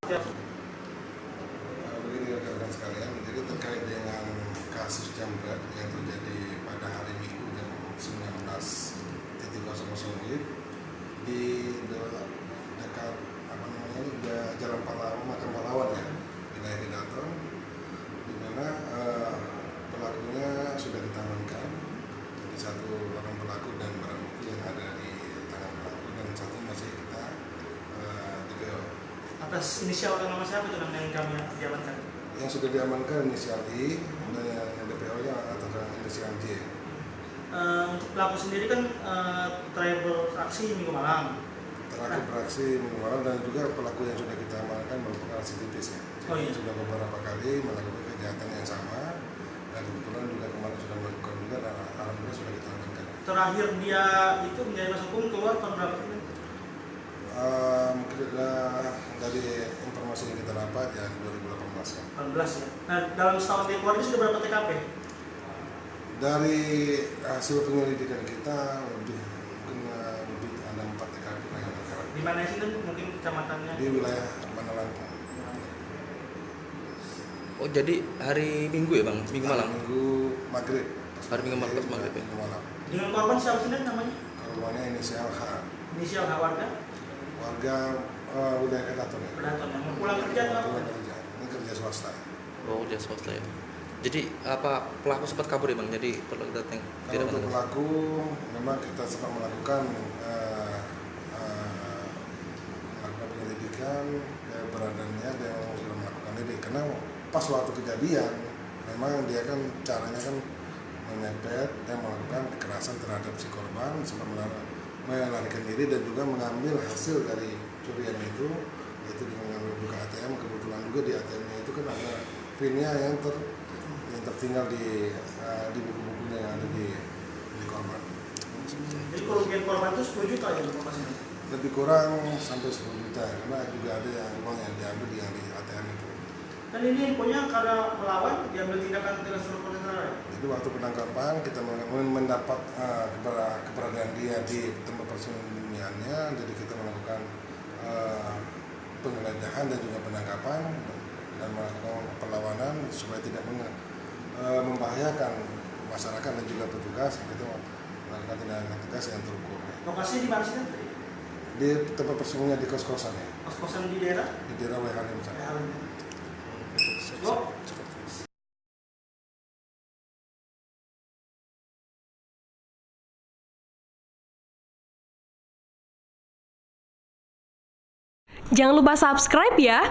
Begini rekan-rekan sekalian, jadi terkait dengan kasus jambret yang terjadi pada hari Minggu jam 19.00 WIB di dekat Jalan Pahlawan, Makam Pahlawan ya, wilayah Kedaton, di mana pelakunya sudah ditamankan. Jadi satu orang pelaku dan barang bukti yang ada di tangan pelaku, dan satu masih kita DPO. Atas inisial dan nama siapa itu yang kami diamankan? Yang sudah diamankan inisial I dan yang DPO-nya atas inisial J. Untuk pelaku sendiri kan terakhir beraksi minggu malam. Terakhir beraksi minggu malam, dan juga pelaku yang sudah kita amankan merupakan residivis ya. Oh iya. Sudah beberapa kali melakukan kejahatan yang sama, dan kebetulan juga kemarin sudah melakukan juga, dan alhamdulillah sudah kita amankan. Terakhir dia itu menjadi masa hukum keluar tahun berapa? Mungkin dari informasi yang kita dapat ya 2018 ya. 18 ya. Nah, dalam setahun dia keluar ini sudah berapa TKP? Dari hasil penyelidikan kita mungkin lebih ada 4 TKP yang bergerak. Di mana sih kan mungkin kecamatannya? Di wilayah Manalang. Oh, jadi hari Minggu ya Bang? Minggu malam? Minggu maghrib. Hari Minggu maghrib ya? Minggu malam. Dengan korban siapa sih namanya? Korbannya inisial H. Inisial H warga? Warga wilayah Kedaton ya. Kedaton yang mau pulang kerja atau apa? Pulang kerja. Ini kerja swasta. Oh, dia swasta ya. Jadi apa pelaku sempat kabur ya Bang? Jadi perlu kita Kalau untuk pelaku memang kita sempat melakukan penyelidikan keberadaannya, dia sudah melakukan ini karena pas waktu kejadian memang dia kan caranya kan menyepet dan melakukan kekerasan terhadap si korban, sempat melarikan diri dan juga mengambil hasil dari curian itu, yaitu dengan mengambil buka ATM. Kebetulan juga di ATM-nya itu kan ada pinnya yang tertinggal di buku-bukunya yang ada di korban. Jadi kerugian korban itu 10 juta ya informasinya? Lebih kurang sampai 10 juta karena juga ada yang uang yang diambil di ATM itu. Dan ini infonya karena melawan diambil tindakan dengan seluruh konsentrasi ya? Jadi waktu penangkapan kita mendapat keberadaan dia di tempat persembunyiannya, jadi kita melakukan penggeledahan dan juga penangkapan dan melakukan perlawanan supaya tidak membahayakan masyarakat dan juga petugas. Kita melakukan tindakan tegas yang terukur. Lokasinya di mana sih kan? Di tempat persembunyian di kos-kosan ya. Kos-kosan di daerah? Di daerah Wehalim. Jangan lupa subscribe ya.